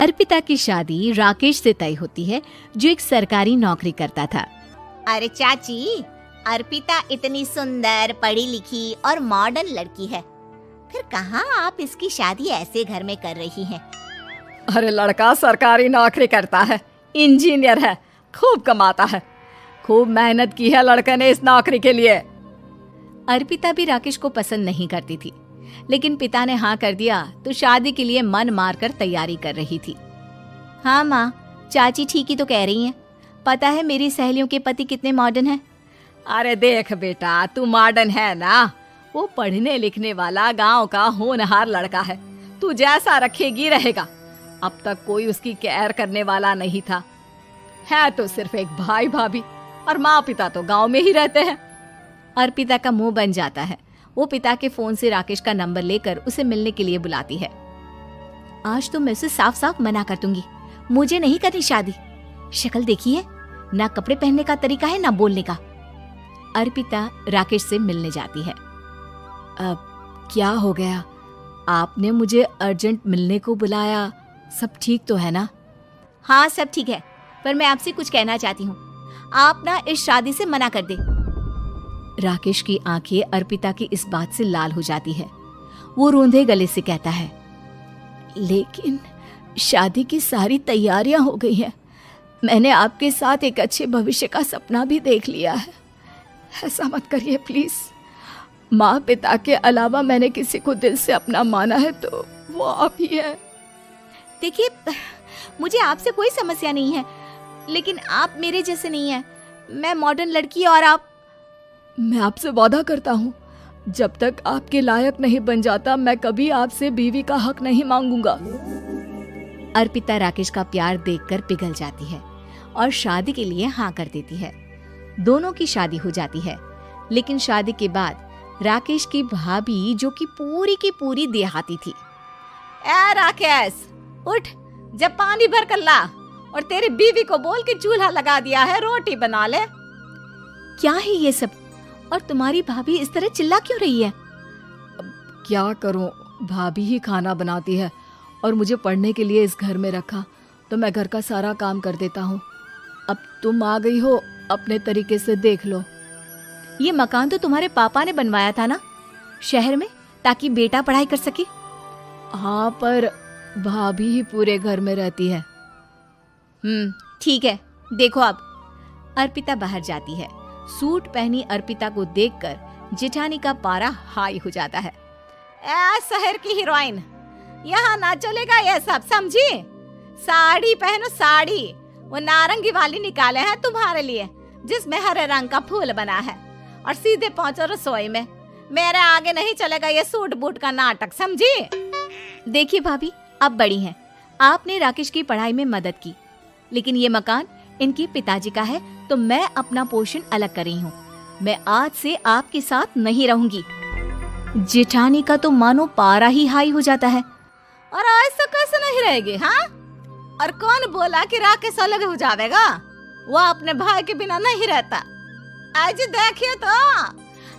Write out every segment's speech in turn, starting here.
अर्पिता की शादी राकेश से तय होती है, जो एक सरकारी नौकरी करता था। अरे चाची, अर्पिता इतनी सुंदर, पढ़ी लिखी और मॉडर्न लड़की है, फिर कहाँ आप इसकी शादी ऐसे घर में कर रही हैं? अरे लड़का सरकारी नौकरी करता है, इंजीनियर है, खूब कमाता है, खूब मेहनत की है लड़के ने इस नौकरी के लिए। अर्पिता भी राकेश को पसंद नहीं करती थी, लेकिन पिता ने हाँ कर दिया तो शादी के लिए मन मारकर तैयारी कर रही थी। हाँ माँ, चाची ठीक ही तो कह रही हैं। पता है मेरी सहेलियों के पति कितने मॉडर्न हैं। अरे देख बेटा, तू मॉडर्न है ना, वो पढ़ने लिखने वाला गांव का होनहार लड़का है, तू जैसा रखेगी रहेगा। अब तक कोई उसकी केयर करने वाला नहीं था, है तो सिर्फ एक भाई भाभी, और माँ पिता तो गांव में ही रहते हैं। अर्पिता का मुंह बन जाता है। वो पिता के फोन से राकेश का नंबर लेकर उसे मिलने के लिए बुलाती है। आज तो मैं उसे साफ साफ मना कर दूंगी, मुझे नहीं करनी शादी। शक्ल देखी है ना, कपड़े पहनने का तरीका है ना बोलने का। अर्पिता राकेश से मिलने जाती है। अब क्या हो गया, आपने मुझे अर्जेंट मिलने को बुलाया, सब ठीक तो है ना? हाँ सब ठीक है, पर मैं आपसे कुछ कहना चाहती हूँ। आप ना इस शादी से मना कर दे। राकेश की आंखें अर्पिता की इस बात से लाल हो जाती है। वो रोंदे गले से कहता है, लेकिन शादी की सारी तैयारियां हो गई हैं। मैंने आपके साथ एक अच्छे भविष्य का सपना भी देख लिया है। ऐसा मत करिए प्लीज। माँ पिता के अलावा मैंने किसी को दिल से अपना माना है तो वो आप ही है। देखिए, मुझे आपसे कोई समस्या नहीं है, लेकिन आप मेरे जैसे नहीं हैं। मैं मॉडर्न लड़की और आप। मैं आपसे वादा करता हूँ, जब तक आपके लायक नहीं बन जाता मैं कभी आपसे बीवी का हक नहीं मांगूंगा। अर्पिता राकेश का प्यार देखकर पिघल जाती है और शादी के लिए हाँ कर देती है। दोनों की शादी हो जाती है, लेकिन शादी के बाद राकेश की भाभी, जो कि पूरी की पूरी देहाती थी। ए राकेश, उठ, जब पानी भर कर ला और तेरी बीवी को बोल के चूल्हा लगा दिया है, रोटी बना ले। क्या है ये सब, और तुम्हारी भाभी इस तरह चिल्ला क्यों रही है? अब क्या करूं, भाभी ही खाना बनाती है और मुझे पढ़ने के लिए इस घर में रखा, तो मैं घर का सारा काम कर देता हूँ। अब तुम आ गई हो, अपने तरीके से देख लो। ये मकान तो तुम्हारे पापा ने बनवाया था ना, शहर में, ताकि बेटा पढ़ाई कर सके। हाँ, पर भाभी ही पूरे घर में रहती है। ठीक है, देखो अब। अर्पिता बाहर जाती है। सूट पहनी अर्पिता को देखकर जेठानी का पारा हाई हो जाता है। ए शहर की हीरोइन, यहाँ ना चलेगा ये सब, समझी? साड़ी पहनो, साड़ी। वो नारंगी वाली निकाले हैं तुम्हारे लिए, जिसमें हरे रंग का फूल बना है, और सीधे पहुंचो रसोई में। मेरे आगे नहीं चलेगा ये सूट बूट का नाटक, समझी? देखिए भाभी, आप बड़ी हैं, आपने राकेश की पढ़ाई में मदद की, लेकिन ये मकान इनके पिताजी का है, तो मैं अपना पोर्शन अलग कर रही हूँ। मैं आज से आपके साथ नहीं रहूंगी। जेठानी का तो मानो पारा ही हाई हो जाता है। और ऐसा कैसे नहीं रहेगी? हाँ, और कौन बोला कि राकेश अलग हो जाएगा? वो अपने भाई के बिना नहीं रहता। आज देखिए तो,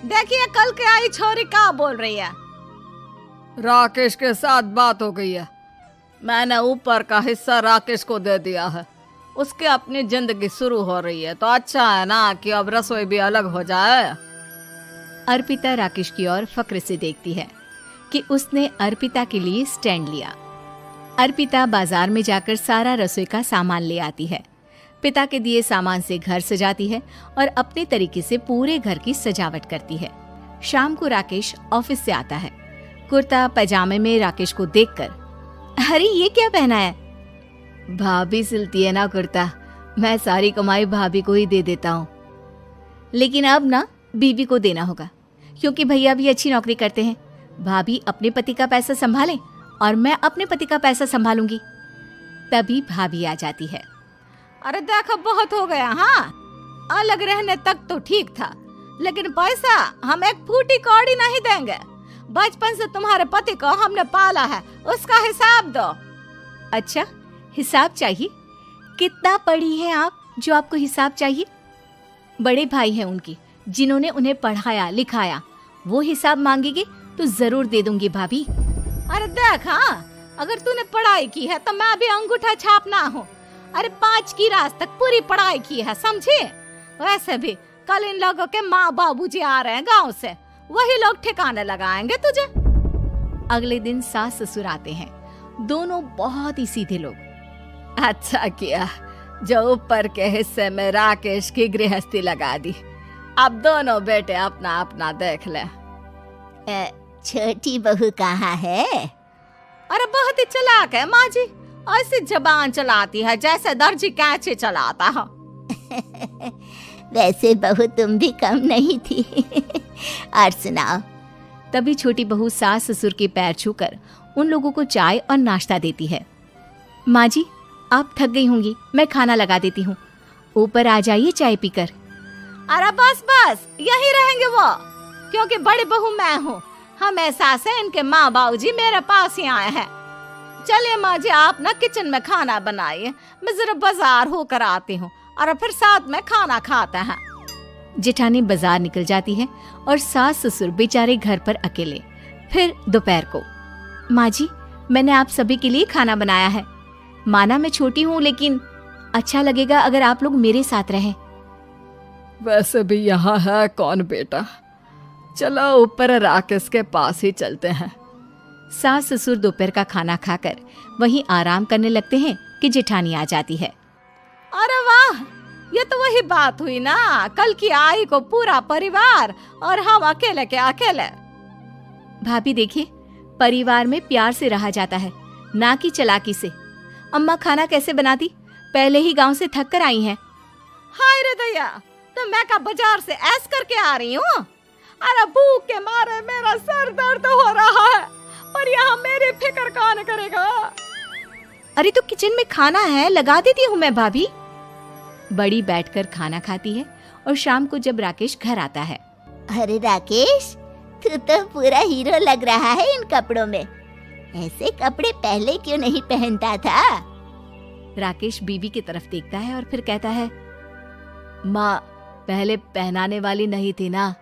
देखिए कल के आई छोरी क्या बोल रही है। राकेश के साथ बात हो गई है, मैंने ऊपर का हिस्सा राकेश को दे दिया है, उसके अपनी जिंदगी शुरू हो रही है, तो अच्छा है ना कि अब रसोई भी अलग हो जाए। अर्पिता राकेश की ओर फक्र से देखती है कि उसने अर्पिता के लिए स्टैंड लिया। अर्पिता बाजार में जाकर सारा रसोई का सामान ले आती है। पिता के दिए सामान से घर सजाती है और अपने तरीके से पूरे घर की सजावट करती है। शाम को राकेश ऑफिस से आता है। कुर्ता पैजामे में राकेश को देखकर, अरे ये क्या पहना है? भाभी सिलती है ना कुर्ता, मैं सारी कमाई भाभी को ही दे देता हूँ। लेकिन अब ना बीवी को देना होगा, क्योंकि भैया भी अच्छी नौकरी करते हैं। भाभी अपने पति का पैसा संभालें और मैं अपने पति का पैसा संभालूंगी। तभी भाभी आ जाती है। अरे देखो, बहुत हो गया। हाँ, अलग रहने तक तो ठीक था, लेकिन पैसा हम एक फूटी कौड़ी नहीं देंगे। बचपन से तुम्हारे पति को हमने पाला है, उसका हिसाब दो। अच्छा, हिसाब चाहिए? कितना पढ़ी हैं आप जो आपको हिसाब चाहिए? बड़े भाई हैं उनकी, जिन्होंने उन्हें पढ़ाया लिखाया, वो हिसाब मांगेंगे तो जरूर दे दूंगी भाभी। अरे देख, हाँ, अगर तूने पढ़ाई की है तो मैं भी अंगूठा छापना हूँ। अरे 5 की रात तक पूरी पढ़ाई की है, समझे? वैसे भी कल इन लोगों के माँ बाबूजी आ रहे हैं गांव से, वही लोग ठिकाने लगाएंगे तुझे। अगले दिन सास ससुर आते हैं, दोनों बहुत ही सीधे लोग। अच्छा किया जो ऊपर के हिस्से में राकेश की गृहस्थी लगा दी। अब दोनों बेटे अपना अपना देख ले। छोटी बहू कहाँ है? अरे बहुत ही चालाक है माँ जी, ऐसी जबान चलाती है जैसे दर्जी कैंची चलाता है। वैसे बहू तुम भी कम नहीं थी। और सुनाओ। तभी छोटी बहू सास ससुर के पैर छूकर उन लोगों को चाय और नाश्ता देती है। माँ जी, आप थक गई होंगी, मैं खाना लगा देती हूँ, ऊपर आ जाइए चाय पीकर। अरे बस बस यही रहेंगे वो, क्योंकि बड़ी बहू मैं हूँ। हमेशा से इनके माँ बाबूजी मेरे पास ही आए हैं। चलिए माँ जी, आप ना किचन में खाना बनाइए, मैं जरा बाजार होकर आती हूँ और फिर साथ में खाना खाते हैं। जेठानी बाजार निकल जाती है और सास ससुर बेचारे घर पर अकेले। फिर दोपहर को, माँ जी, मैंने आप सभी के लिए खाना बनाया है। माना मैं छोटी हूँ, लेकिन अच्छा लगेगा अगर आप लोग मेरे साथ रहें। वैसे भी यहाँ है कौन बेटा, चलो ऊपर राकेश के पास ही चलते हैं। सास ससुर दोपहर का खाना खाकर वहीं आराम करने लगते हैं कि जेठानी आ जाती है। अरे वाह, ये तो वही बात हुई ना, कल की आई को पूरा परिवार और हम अकेले के अकेले। भाभी देखिए, परिवार में प्यार से रहा जाता है, ना कि चालाकी से। अम्मा खाना कैसे बनाती, पहले ही गांव से थक कर आई हैं। हाय रे दया, तो मैं का बाजार से ऐस करके आ रही हूँ। अरे भूख के मारे मेरा सर दर्द हो रहा है, पर यहाँ मेरी फिक्र कौन करेगा। अरे तो किचन में खाना है, लगा देती हूँ मैं भाभी। बड़ी बैठकर खाना खाती है और शाम को जब राकेश घर आता है। अरे राकेश, तू तो पूरा हीरो लग रहा है इन कपड़ों में। ऐसे कपड़े पहले क्यों नहीं पहनता था? राकेश बीबी की तरफ देखता है और फिर कहता है, माँ पहले पहनाने वाली नहीं थी ना।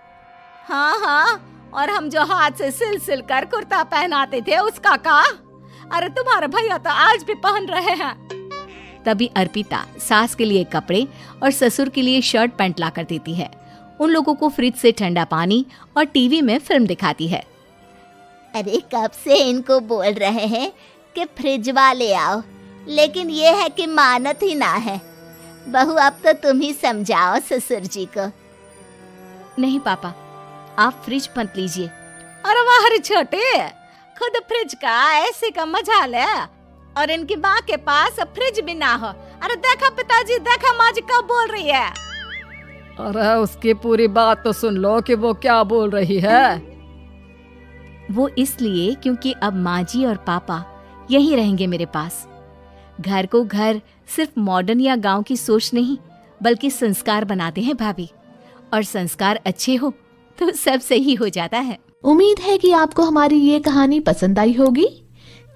हाँ हाँ, और हम जो हाथ से सिल सिल कर कुर्ता पहनाते थे उसका का? अरे तुम्हारे भैया तो आज भी पहन रहे हैं। तभी अर्पिता सास के लिए कपड़े और ससुर के लिए शर्ट पैंट ला कर देती है। उन लोगों को फ्रिज से ठंडा पानी और टीवी में फिल्म दिखाती है। अरे कब से इनको बोल रहे हैं कि फ्रिज वाले आओ, लेकिन ये है कि मानत ही ना है। बहू, अब तो तुम ही समझाओ ससुर जी को। नहीं पापा, आप फ्रिज मत लीजिए। अरे वाह रे छोटे, खुद फ्रिज का ऐसे का मजा ले, और इनकी माँ के पास फ्रिज भी ना हो। अरे देखा पिताजी, देखा माँ जी कब बोल रही है। अरे उसकी पूरी बात तो सुन लो कि वो क्या बोल रही है। वो इसलिए क्योंकि अब माँ जी और पापा यहीं रहेंगे मेरे पास। घर को घर सिर्फ मॉडर्न या गांव की सोच नहीं, बल्कि संस्कार बनाते हैं भाभी, और संस्कार अच्छे हो तो सब सही हो जाता है। उम्मीद है कि आपको हमारी ये कहानी पसंद आई होगी।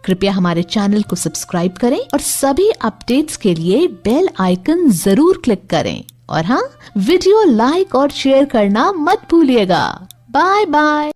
कृपया हमारे चैनल को सब्सक्राइब करें और सभी अपडेट्स के लिए बेल आइकन जरूर क्लिक करें। और हाँ, वीडियो लाइक और शेयर करना मत भूलिएगा। Bye bye.